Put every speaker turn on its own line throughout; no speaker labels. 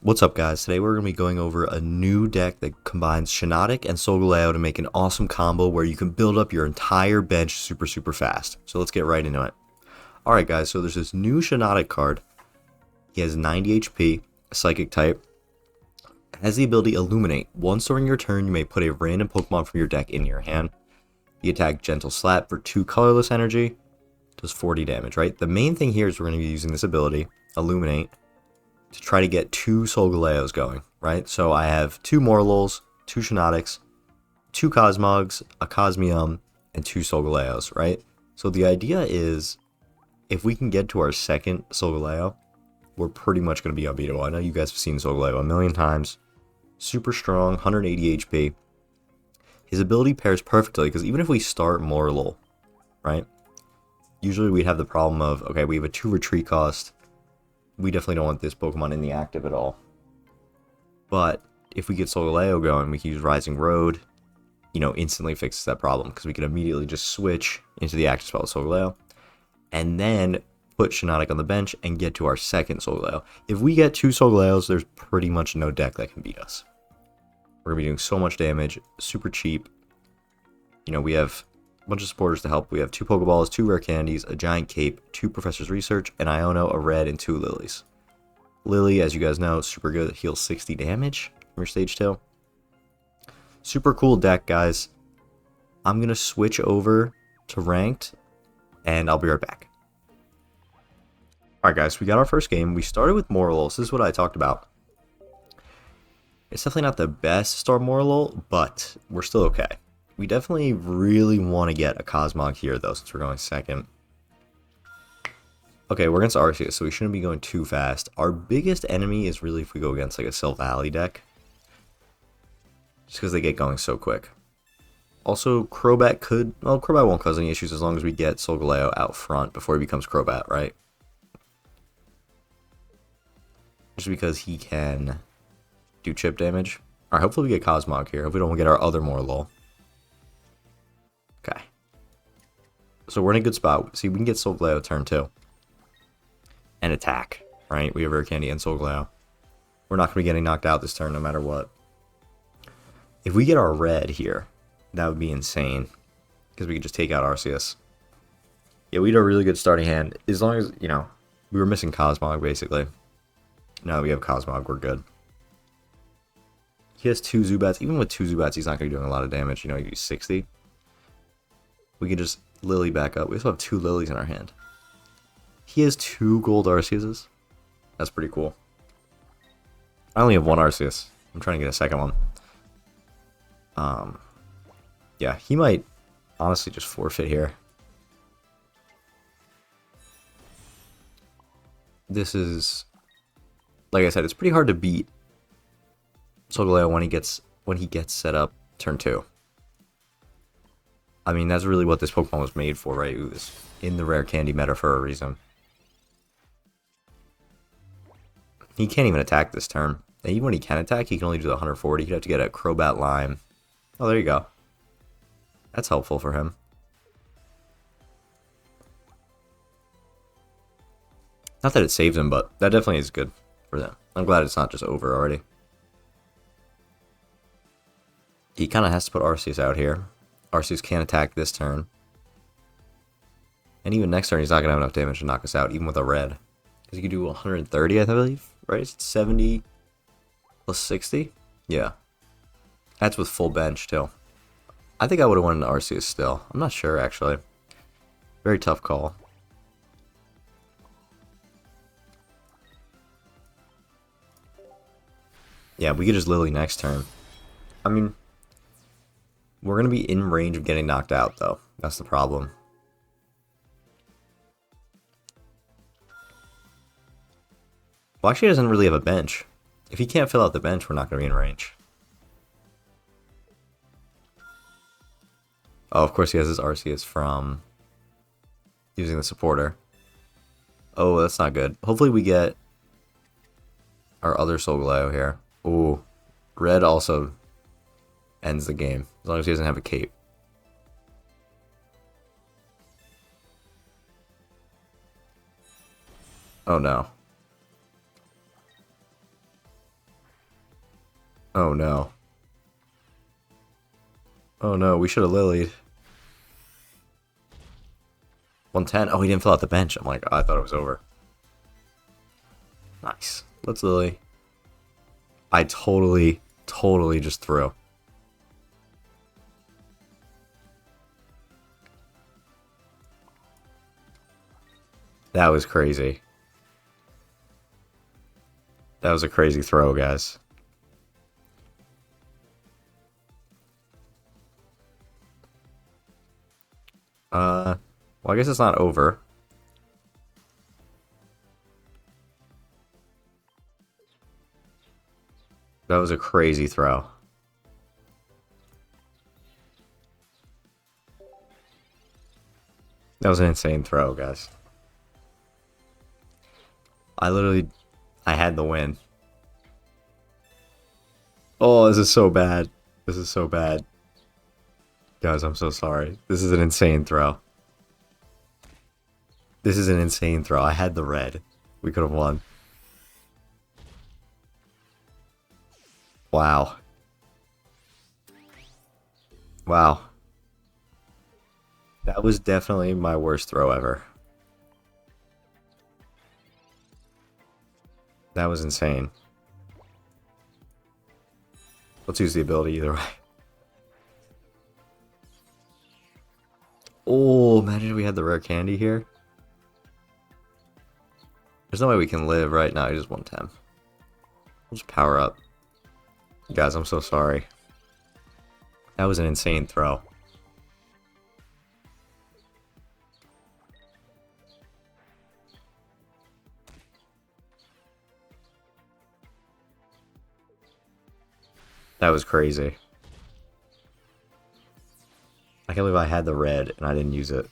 What's up, guys? Today we're going to be going over a new deck that combines SHIINOTIC and SOLGALEO to make an awesome combo where you can build up your entire bench super fast. So let's get right into it. Alright guys, so there's this new SHIINOTIC card. He has 90 HP, a Psychic type, has the ability Illuminate. Once during your turn, you may put a random Pokemon from your deck in your hand. The attack Gentle Slap for 2 colorless energy, does 40 damage, right? The main thing here is we're going to be using this ability, Illuminate, to try to get 2 SOLGALEOs going, right? So I have 2 Morlols, 2 SHIINOTICs, 2 Cosmogs, a Cosmium, and 2 SOLGALEOs, right? So the idea is, if we can get to our second SOLGALEO, we're pretty much going to be unbeatable. I know you guys have seen SOLGALEO a million times. Super strong, 180 HP. His ability pairs perfectly, because even if we start Morlul, right? Usually we'd have the problem of, okay, we have a 2 retreat cost. We definitely don't want this Pokemon in the active at all. But if we get SOLGALEO going, we can use Rising Road, instantly fixes that problem, because we can immediately just switch into the active spell with SOLGALEO, and then put SHIINOTIC on the bench and get to our second SOLGALEO. If we get 2 SOLGALEOs, there's pretty much no deck that can beat us. We're going to be doing so much damage, super cheap. We have a bunch of supporters to help. We have 2 Pokeballs, 2 Rare Candies, a Giant Cape, 2 Professor's Research, an Iono, a Red, and 2 Lilies. Lily, as you guys know, super good. Heals 60 damage from your stage 2. Super cool deck, guys. I'm going to switch over to Ranked, and I'll be right back. Alright guys, we got our first game. We started with Morlul. This is what I talked about. It's definitely not the best start Morlul, but we're still okay. We definitely really want to get a Cosmog here, though, since we're going second. Okay, we're against Arceus, so we shouldn't be going too fast. Our biggest enemy is really if we go against, like, a Silvally deck. Just because they get going so quick. Also, Crobat could... Well, Crobat won't cause any issues as long as we get SOLGALEO out front before he becomes Crobat, right? Just because he can do chip damage. Alright, hopefully we get Cosmog here. If we don't get our other Morlul. Okay. So we're in a good spot. See, we can get SOLGALEO turn 2. And attack, right? We have Rare Candy and SOLGALEO. We're not going to be getting knocked out this turn no matter what. If we get our red here, that would be insane. Because we could just take out Arceus. Yeah, we had a really good starting hand. As long as, we were missing Cosmog, basically. Now that we have Cosmog, we're good. He has 2 Zubats. Even with 2 Zubats, he's not going to be doing a lot of damage. He use 60. We can just Lily back up. We also have 2 Lilies in our hand. He has 2 gold Arceuses. That's pretty cool. I only have 1 Arceus. I'm trying to get a second one. Yeah, he might honestly just forfeit here. This is, like I said, it's pretty hard to beat SOLGALEO when he gets set up turn 2. I mean, that's really what this Pokemon was made for, right? It was in the Rare Candy meta for a reason. He can't even attack this turn. And even when he can attack, he can only do the 140. He'd have to get a Crobat Lime. Oh, there you go. That's helpful for him. Not that it saves him, but that definitely is good for them. I'm glad it's not just over already. He kind of has to put Arceus out here. Arceus can't attack this turn. And even next turn, he's not going to have enough damage to knock us out, even with a red. Because he could do 130, I believe, right? It's 70 plus 60? Yeah. That's with full bench, too. I think I would have won Arceus still. I'm not sure, actually. Very tough call. Yeah, we could just Lily next turn. I mean, we're going to be in range of getting knocked out, though. That's the problem. Well, actually, he doesn't really have a bench. If he can't fill out the bench, we're not going to be in range. Oh, of course he has his Arceus from using the supporter. Oh, that's not good. Hopefully we get our other SOLGALEO here. Ooh, red also ends the game, as long as he doesn't have a cape. Oh no. Oh no. Oh no, we should have lilied. 110. Oh, he didn't fill out the bench. I'm like, oh, I thought it was over. Nice. Let's lily. I totally just threw. That was crazy. That was a crazy throw, guys. Well, I guess it's not over. That was a crazy throw. That was an insane throw, guys. I had the win. Oh, this is so bad. This is so bad. Guys, I'm so sorry. This is an insane throw. This is an insane throw. I had the red. We could have won. Wow. Wow. That was definitely my worst throw ever. That was insane. Let's use the ability either way. Oh, imagine if we had the rare candy here. There's no way we can live right now. He just 110. We'll just power up. Guys, I'm so sorry. That was an insane throw. That was crazy. I can't believe I had the red and I didn't use it.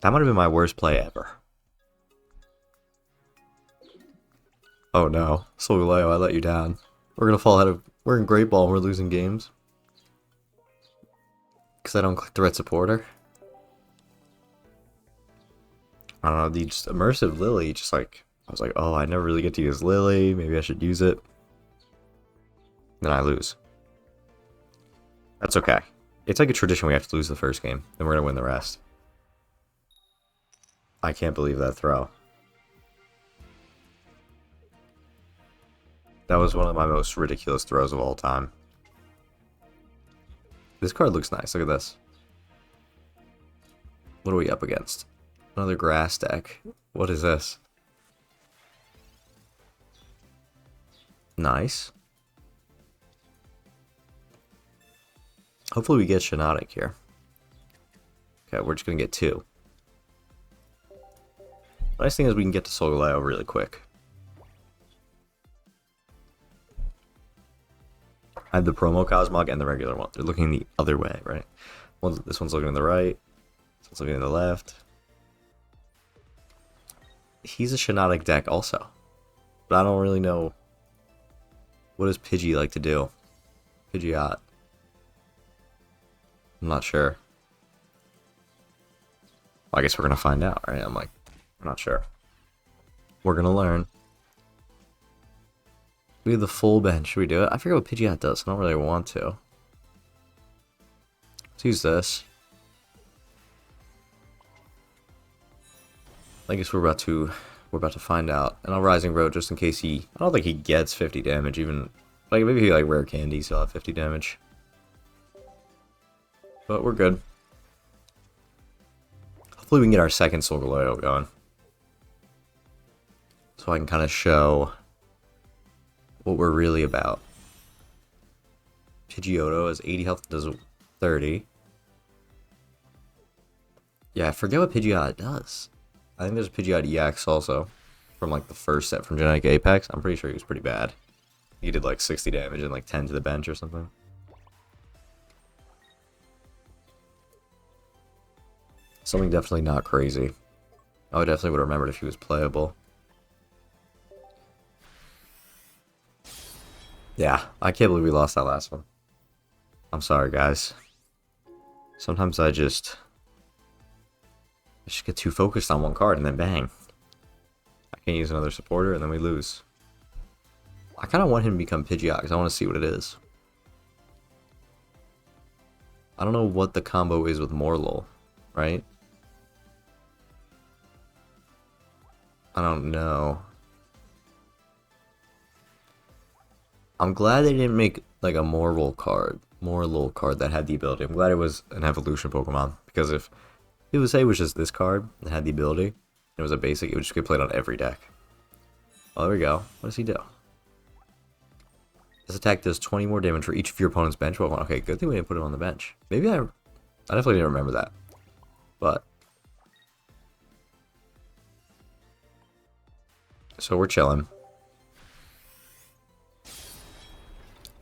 That might have been my worst play ever. Oh no. SOLGALEO, I let you down. We're gonna fall out of... We're in Great Ball and we're losing games. Because I don't click the red supporter. I don't know, the just immersive Lily, just like... I was like, oh, I never really get to use Lily. Maybe I should use it. Then I lose. That's okay. It's like a tradition we have to lose the first game. Then we're going to win the rest. I can't believe that throw. That was one of my most ridiculous throws of all time. This card looks nice. Look at this. What are we up against? Another grass deck. What is this? Nice. Hopefully we get SHIINOTIC here. Okay, we're just going to get 2. The nice thing is we can get to SOLGALEO really quick. I have the promo Cosmog and the regular one. They're looking the other way, right? This one's looking to the right. This one's looking to the left. He's a SHIINOTIC deck also. But I don't really know... What does Pidgey like to do? Pidgeot. I'm not sure. Well, I guess we're gonna find out, right? I'm not sure. We're gonna learn. We have the full bench. Should we do it? I forget what Pidgeot does. I don't really want to. Let's use this. I guess we're about to find out. And I'll Rising Road just in case he... I don't think he gets 50 damage even... Like, maybe he like rare candies, he'll have 50 damage. But we're good. Hopefully we can get our second SOLGALEO going. So I can kind of show what we're really about. Pidgeotto has 80 health, does 30. Yeah, I forget what Pidgeot does. I think there's a Pidgeot EX also. From like the first set from Genetic Apex. I'm pretty sure he was pretty bad. He did like 60 damage and like 10 to the bench or something. Something definitely not crazy. I definitely would have remembered if he was playable. Yeah, I can't believe we lost that last one. I'm sorry, guys. Sometimes I just get too focused on one card and then bang. I can't use another supporter and then we lose. I kind of want him to become Pidgeot because I want to see what it is. I don't know what the combo is with Morlul, right? I don't know. I'm glad they didn't make like a Morlul card that had the ability. I'm glad it was an evolution Pokemon, because if it was, say, it was just this card that had the ability, it was a basic, it would just get played on every deck. Oh, there we go. What does he do? This attack does 20 more damage for each of your opponent's bench Pokemon. Okay, good thing we didn't put him on the bench. Maybe I definitely didn't remember that. But so we're chilling.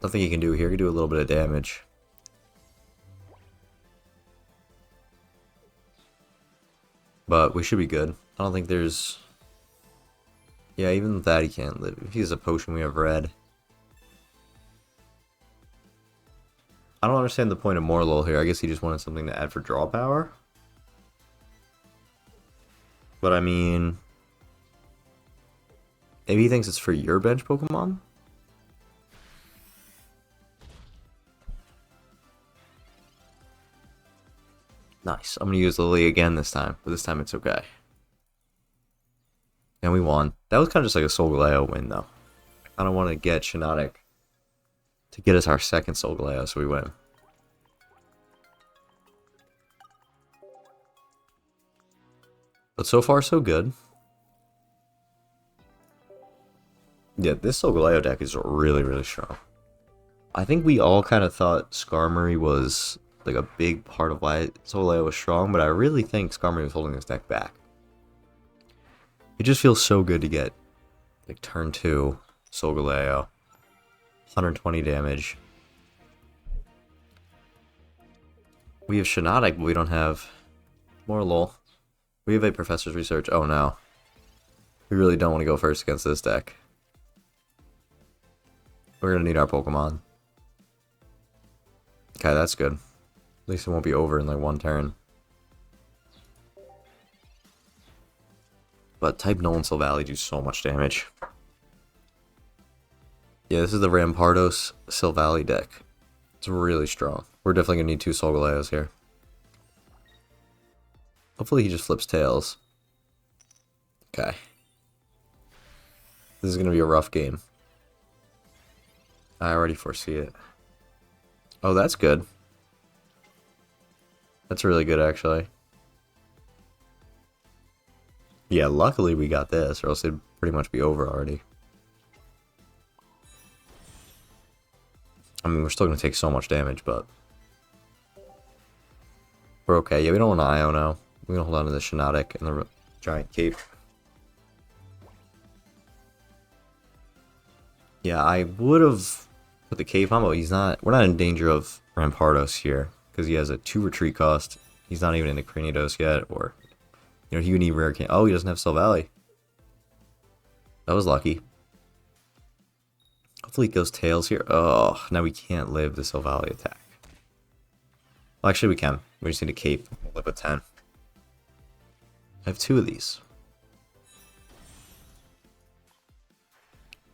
Nothing he can do here. He can do a little bit of damage. But we should be good. I don't think there's... Yeah, even with that he can't live. If he has a potion, we have red. I don't understand the point of Morlul here. I guess he just wanted something to add for draw power. But I mean... Maybe he thinks it's for your bench Pokemon? Nice. I'm going to use Lily again this time, but this time it's okay. And we won. That was kind of just like a Solgaleo win, though. I don't want to get SHIINOTIC to get us our second Solgaleo, so we win. But so far, so good. Yeah, this Solgaleo deck is really, really strong. I think we all kind of thought Skarmory was like a big part of why Solgaleo was strong, but I really think Skarmory was holding this deck back. It just feels so good to get like turn 2 Solgaleo, 120 damage. We have SHIINOTIC, but we don't have Morlul. We have a Professor's Research. Oh no. We really don't want to go first against this deck. We're going to need our Pokemon. Okay, that's good. At least it won't be over in like one turn. But type Null and Silvally do so much damage. Yeah, this is the Rampardos Silvally deck. It's really strong. We're definitely going to need 2 Solgaleos here. Hopefully he just flips tails. Okay. This is going to be a rough game. I already foresee it. Oh, that's good. That's really good, actually. Yeah, luckily we got this, or else it'd pretty much be over already. I mean, we're still going to take so much damage, but... we're okay. Yeah, we don't want to Iono. We're going to hold on to the SHIINOTIC and the Giant Cape. Yeah, I would have put the Cape on, but he's not... we're not in danger of Rampardos here, because he has a 2 retreat cost. He's not even in the Cranidos yet, or... you know, he would need rare can. Oh, he doesn't have Silvally. That was lucky. Hopefully it goes tails here. Oh, now we can't live the Silvally attack. Well, actually we can. We just need a cape. We'll live with 10. I have 2 of these.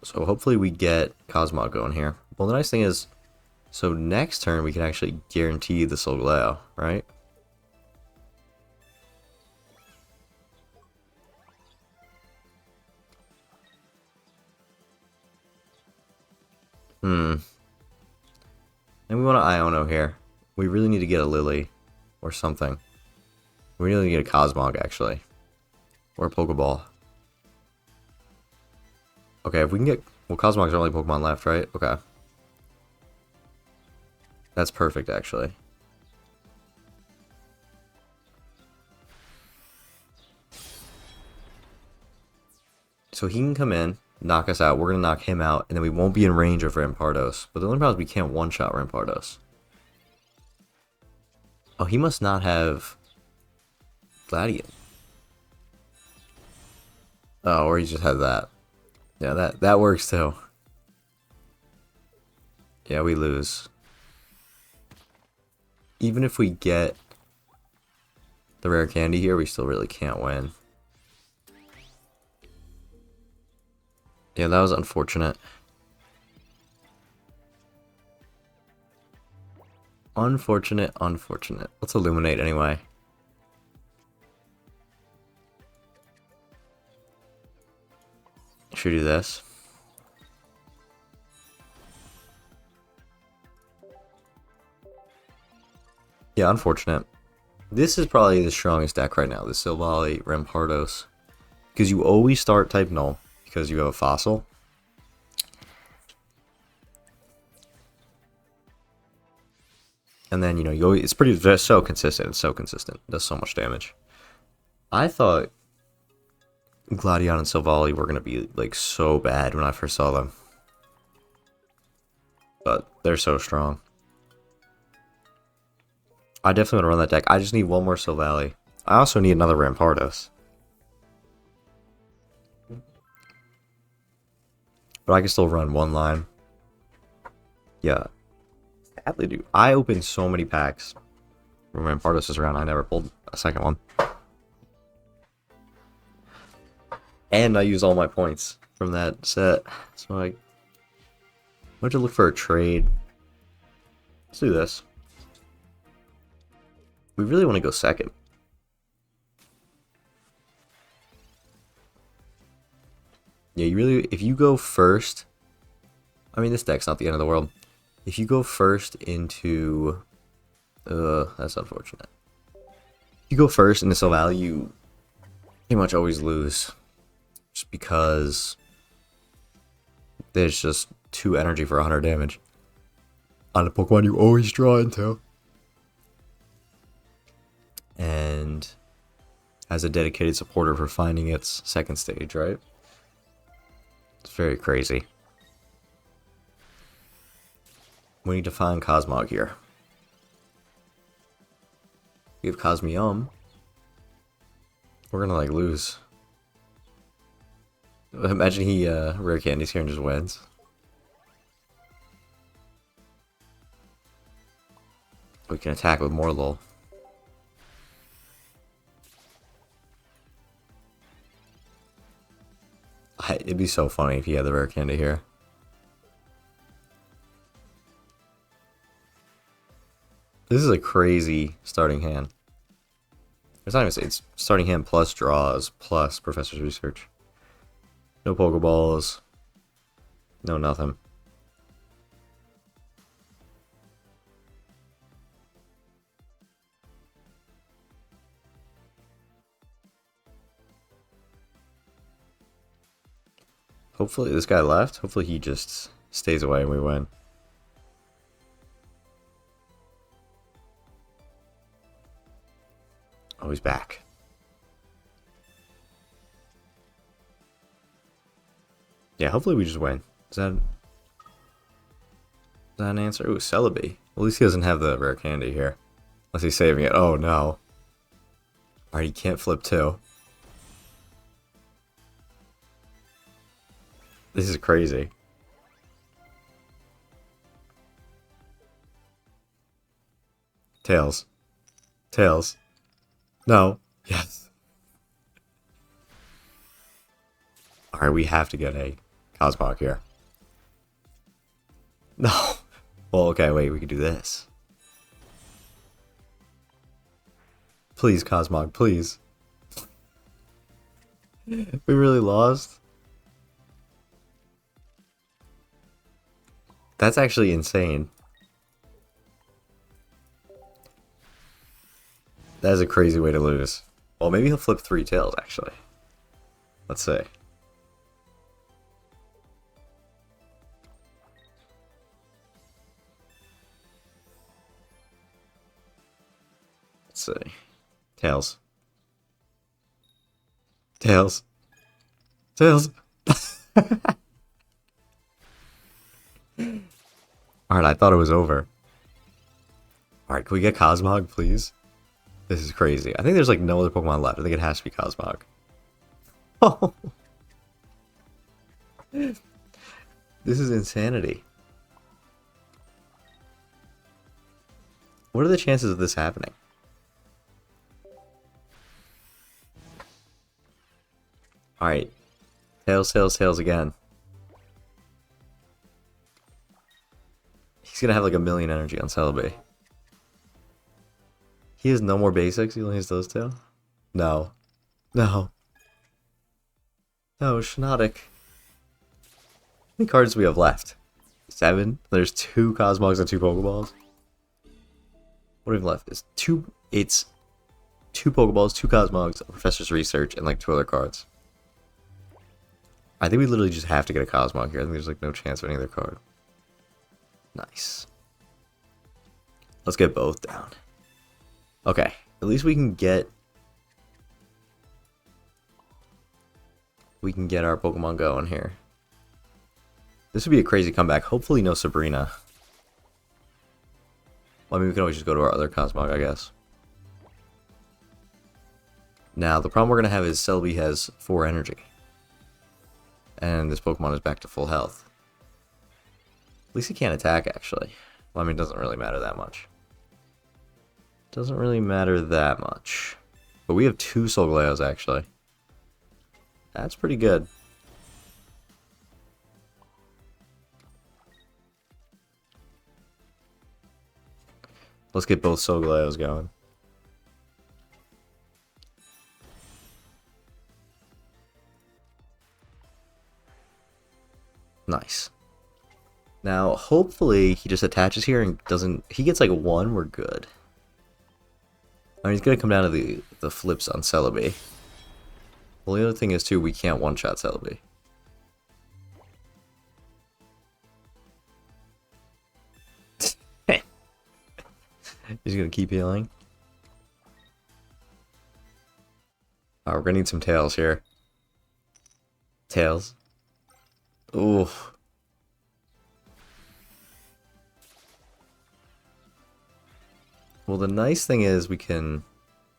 So hopefully we get Cosmog going here. Well, the nice thing is, so next turn we can actually guarantee the Solgaleo, right? And we want to Iono here. We really need to get a Lily or something. We really need to get a Cosmog, actually. Or a Pokeball. Okay, if we can get... well, Cosmog's our only Pokemon left, right? Okay. That's perfect, actually. So he can come in, knock us out. We're going to knock him out, and then we won't be in range of Rampardos. But the only problem is we can't one-shot Rampardos. Oh, he must not have Gladiator. Oh, or he just had that. Yeah, that works too. Yeah, we lose. Even if we get the rare candy here, we still really can't win. Yeah, that was unfortunate. Unfortunate, unfortunate. Let's illuminate anyway. Should we do this? Yeah, unfortunate. This is probably the strongest deck right now, the SOLGALEO Rampardos. Because you always start type null, because you have a fossil. And then, you know, it's so consistent. It's so consistent. It does so much damage. I thought Gladion and SOLGALEO were going to be, like, so bad when I first saw them. But they're so strong. I definitely want to run that deck. I just need one more SOLGALEO. I also need another Rampardos. But I can still run one line. Yeah. Sadly, dude. I opened so many packs when Rampardos was around. I never pulled a second one. And I used all my points from that set. So I went to look for a trade. Let's do this. We really want to go second. Yeah, you really, if you go first, I mean, this deck's not the end of the world. If you go first into, that's unfortunate. If you go first into SOLGALEO, you pretty much always lose. Just because there's just 2 energy for 100 damage on a Pokemon you always draw into. And has a dedicated supporter for finding its second stage, right? It's very crazy. We need to find Cosmog here. We have Cosmium. We're gonna, like, lose. Imagine he rare candies here and just wins. We can attack with more lol. It'd be so funny if he had the rare candy here. This is a crazy starting hand. It's not even, it's starting hand plus draws plus Professor's Research. No Pokeballs. No nothing. Hopefully this guy left. Hopefully he just stays away and we win. Oh, he's back. Yeah, hopefully we just win. Is that an answer? Ooh, Celebi. At least he doesn't have the rare candy here. Unless he's saving it. Oh, no. Alright, he can't flip 2. This is crazy. Tails. Tails. No. Yes. Alright, we have to get a Cosmog here. No. Well, okay, wait, we could do this. Please, Cosmog, please. We really lost? That's actually insane. That is a crazy way to lose. Well, maybe he'll flip 3 tails, actually. Let's see. Let's see. Tails. Tails. Tails. Alright, I thought it was over. Alright, can we get Cosmog, please? This is crazy. I think there's like no other Pokemon left. I think it has to be Cosmog. Oh. This is insanity. What are the chances of this happening? Alright. Tails, tails, tails again. He's gonna have like a million energy on Celebi. He has no more basics. He only has those two. No. No. No, SHIINOTIC. How many cards do we have left? 7? There's 2 Cosmogs and 2 Pokeballs. What do we have left? It's 2 Pokeballs, 2 Cosmogs, a Professor's Research, and like 2 other cards. I think we literally just have to get a Cosmog here. I think there's like no chance of any other card. Nice. Let's get both down. Okay, at least we can get our Pokemon going here. This would be a crazy comeback. Hopefully no Sabrina. Well, I mean, we can always just go to our other Cosmog, I guess. Now, the problem we're going to have is Celebi has 4 energy. And this Pokemon is back to full health. At least he can't attack, actually. Well, I mean, it doesn't really matter that much. Doesn't really matter that much. But we have 2 Solgaleos, actually. That's pretty good. Let's get both Solgaleos going. Nice. Now, hopefully, he just attaches here and doesn't... He gets like 1, we're good. I mean, he's going to come down to the flips on Celebi. Well, the other thing is, too, we can't one-shot Celebi. He's going to keep healing. We're going to need some tails here. Tails. Ooh. Well, the nice thing is we can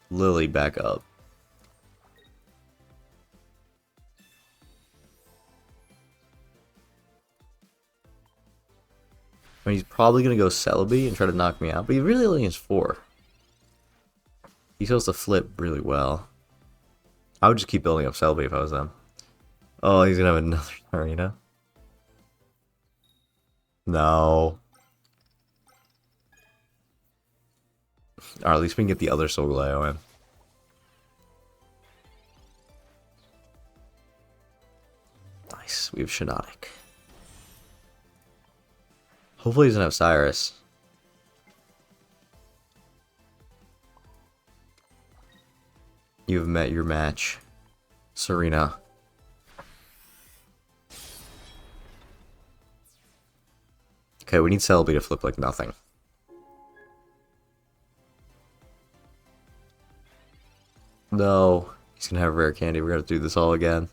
Lily back up. I mean, he's probably going to go Celebi and try to knock me out, but he really only has 4. He's supposed to flip really well. I would just keep building up Celebi if I was them. Oh, he's going to have another arena. No. Or at least we can get the other Solgaleo in. Nice. We have SHIINOTIC. Hopefully he doesn't have Cyrus. You have met your match, Serena. Okay, we need Celebi to flip like nothing. No, he's gonna have rare candy. We're gonna do this all again.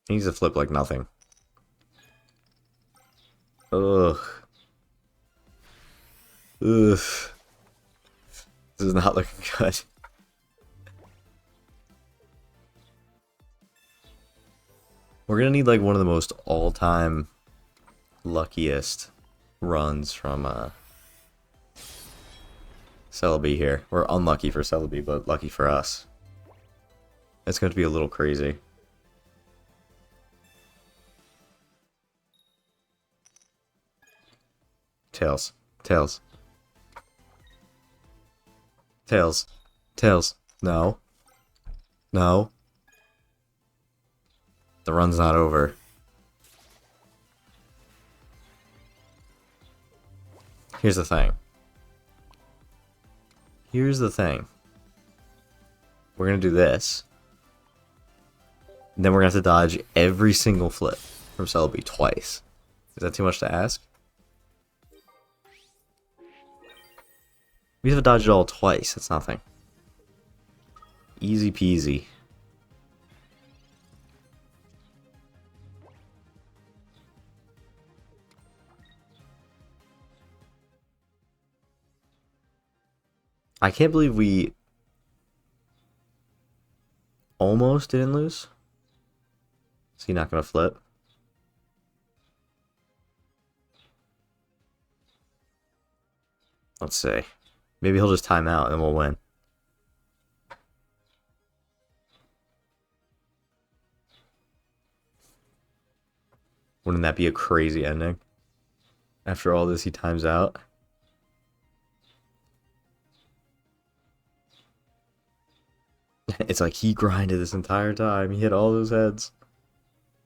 He needs to flip like nothing. Ugh. Ugh. This is not looking good. We're gonna need like one of the most all-time luckiest runs from Celebi here. We're unlucky for Celebi, but lucky for us. It's going to be a little crazy. Tails. Tails. Tails. Tails. No. No. The run's not over. Here's the thing. Here's the thing. We're gonna do this. And then we're gonna have to dodge every single flip from Celebi twice. Is that too much to ask? We have to dodge it all twice. That's nothing. Easy peasy. I can't believe we almost didn't lose. Is he not going to flip? Let's see. Maybe he'll just time out and then we'll win. Wouldn't that be a crazy ending? After all this, he times out. It's like he grinded this entire time. He hit all those heads.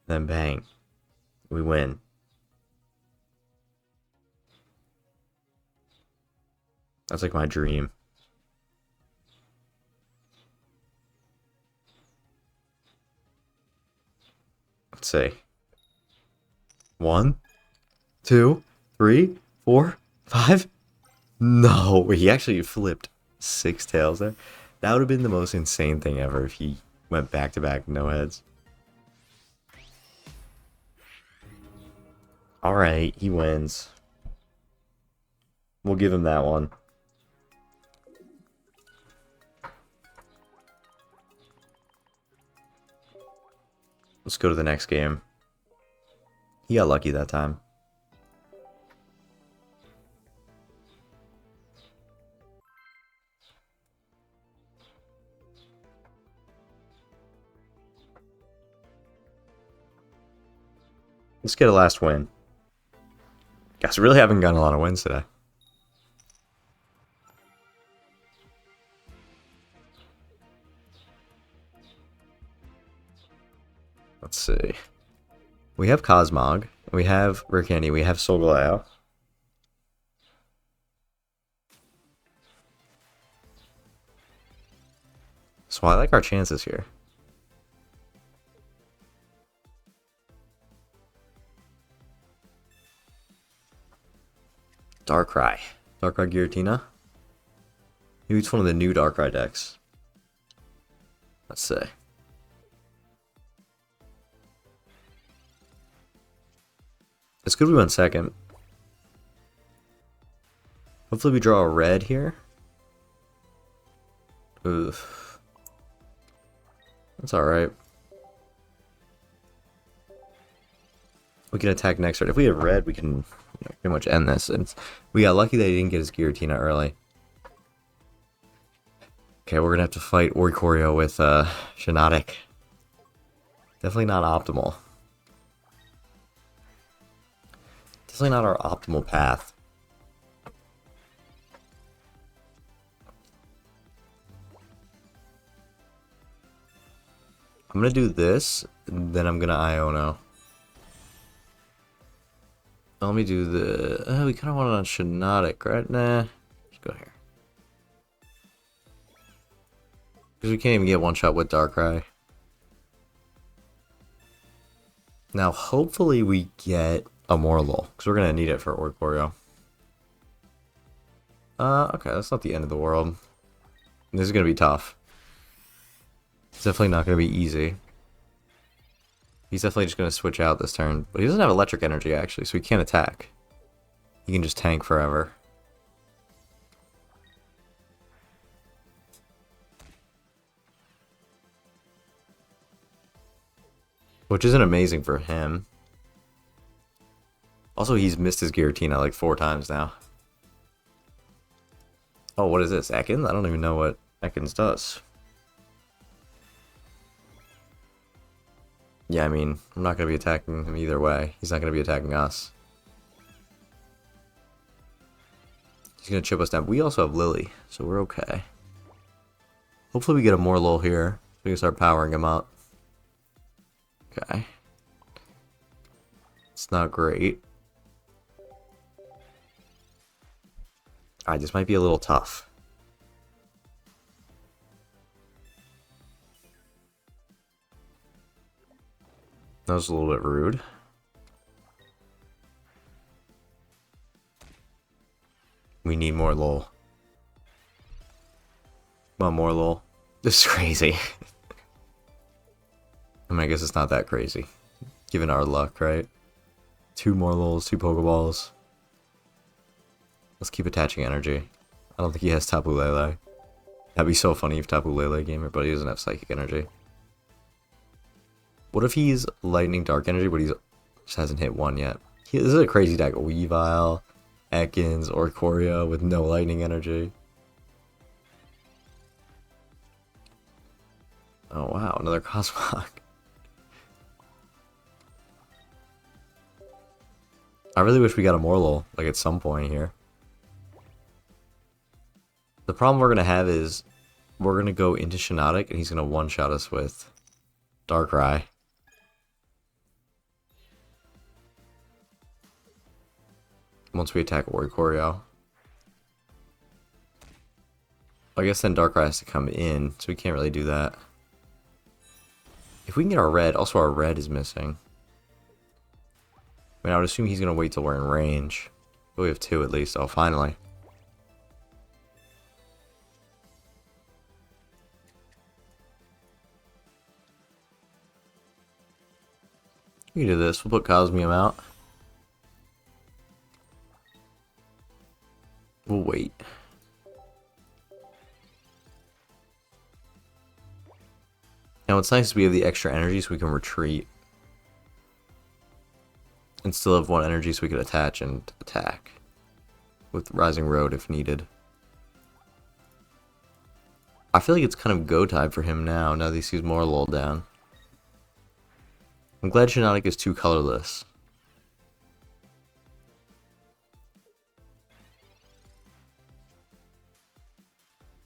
Then bang. We win. That's like my dream. Let's see. 1, 2, 3, 4, 5. No, he actually flipped 6 tails there. That would have been the most insane thing ever if he went back to back no heads. Alright, he wins. We'll give him that one. Let's go to the next game. He got lucky that time. Let's get a last win. Guys, we really haven't gotten a lot of wins today. Let's see. We have Cosmog. We have Rare Candy. We have SOLGALEO. So I like our chances here. Darkrai. Darkrai Giratina. Maybe it's one of the new Darkrai decks. Let's see. It's good we went second. Hopefully we draw a red here. Oof. That's alright. We can attack next turn. If we have red, we can pretty much end this. And we got lucky that he didn't get his Giratina early. Okay, we're going to have to fight Oricorio with SHIINOTIC. Definitely not optimal. Definitely not our optimal path. I'm going to do this, then I'm going to Iono. Let me do the... we kind of want it on SHIINOTIC, right? Nah. Let's go here. Because we can't even get one shot with Darkrai. Now, hopefully we get a Morlul, because we're going to need it for Oricorio. Okay, that's not the end of the world. This is going to be tough. It's definitely not going to be easy. He's definitely just going to switch out this turn. But he doesn't have electric energy, actually, so he can't attack. He can just tank forever. Which isn't amazing for him. Also, he's missed his Giratina like 4 times now. Oh, what is this? Ekans? I don't even know what Ekans does. Yeah, I mean, I'm not going to be attacking him either way. He's not going to be attacking us. He's going to chip us down. We also have Lily, so we're okay. Hopefully we get a Morlul here. We can start powering him up. Okay. It's not great. Alright, this might be a little tough. That was a little bit rude. We need more lol. Come on, more lol. This is crazy. I mean, I guess it's not that crazy. Given our luck, right? 2 more lols, 2 Pokeballs. Let's keep attaching energy. I don't think he has Tapu Lele. That'd be so funny if Tapu Lele came here, but he doesn't have Psychic Energy. What if he's Lightning Dark Energy, but he just hasn't hit 1 yet? This is a crazy deck. Weavile, Ekans, Oricorio with no Lightning Energy. Oh wow, another Cosmog. I really wish we got a Morlul, like, at some point here. The problem we're going to have is we're going to go into SHIINOTIC, and he's going to one-shot us with Darkrai. Once we attack Oricorio. I guess then Darkrai has to come in, so we can't really do that. If we can get our red, also our red is missing. I mean, I would assume he's going to wait till we're in range. But we have 2 at least. Oh, finally. We can do this. We'll put Cosmium out. We'll wait. Now what's nice is we have the extra energy so we can retreat. And still have 1 energy so we can attach and attack. With Rising Road if needed. I feel like it's kind of go time for him now that he sees more lull down. I'm glad SHIINOTIC is 2 colorless.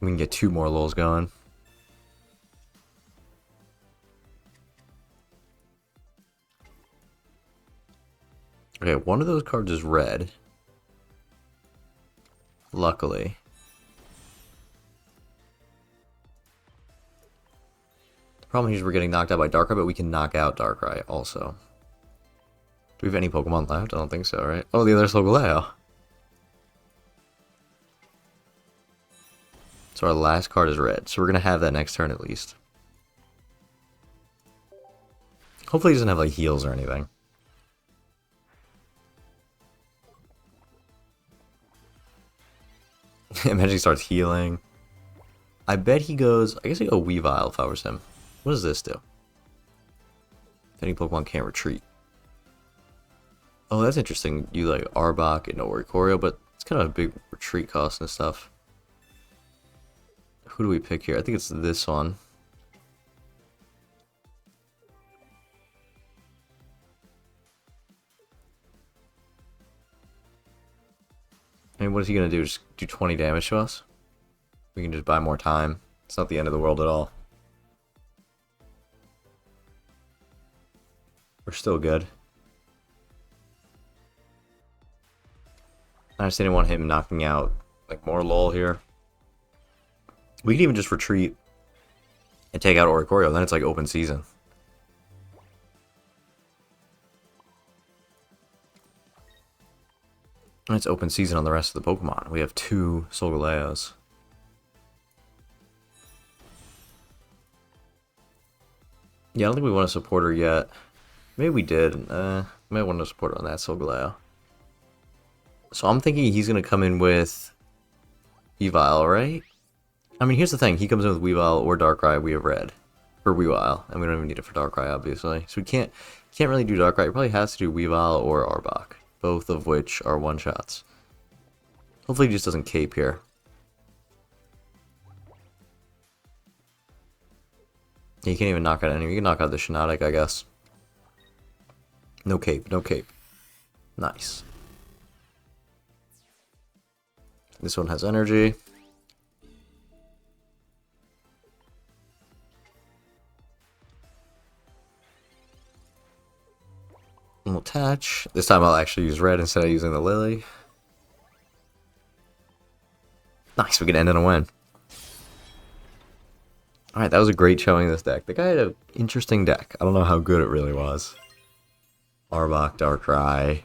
We can get 2 more lulls going. Okay, one of those cards is red. Luckily. The problem is we're getting knocked out by Darkrai, but we can knock out Darkrai also. Do we have any Pokemon left? I don't think so, right? Oh, the other SOLGALEO. So our last card is red, so we're going to have that next turn at least. Hopefully he doesn't have like heals or anything. Imagine he starts healing. I bet he goes... I guess I go Weavile if I was him. What does this do? If any Pokemon can't retreat. Oh, that's interesting. You like Arbok and Oricorio, but it's kind of a big retreat cost and stuff. Who do we pick here? I think it's this one. I mean, what is he going to do? Just do 20 damage to us? We can just buy more time. It's not the end of the world at all. We're still good. I just didn't want him knocking out like more lull here. We can even just retreat and take out Oricorio, then it's like open season. And it's open season on the rest of the Pokemon. We have 2 SOLGALEOs. Yeah, I don't think we want to support her yet. Maybe we did. Might want to support her on that SOLGALEO. So I'm thinking he's going to come in with Weavile, right? I mean, here's the thing. He comes in with Weavile or Darkrai, we have red. For Weavile, and we don't even need it for Darkrai, obviously. So we can't really do Darkrai. He probably has to do Weavile or Arbok. Both of which are one-shots. Hopefully he just doesn't cape here. You can't even knock out any. You can knock out the SHIINOTIC, I guess. No cape, no cape. Nice. This one has energy. And we'll attach. This time I'll actually use red instead of using the lily. Nice, we can end in a win. Alright, that was a great showing of this deck. The guy had an interesting deck. I don't know how good it really was. Arbok, Darkrai,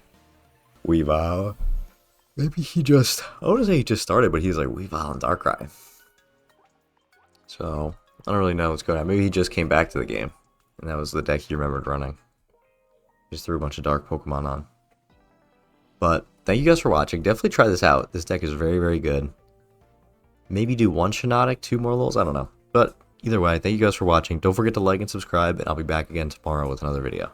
Weavile. Maybe he just... I wouldn't say he just started, but he's like Weavile and Darkrai. So, I don't really know what's going on. Maybe he just came back to the game. And that was the deck he remembered running. He just threw a bunch of dark Pokemon on. But, thank you guys for watching. Definitely try this out. This deck is very, very good. Maybe do 1 SHIINOTIC, 2 more lulls, I don't know. But, either way, thank you guys for watching. Don't forget to like and subscribe, and I'll be back again tomorrow with another video.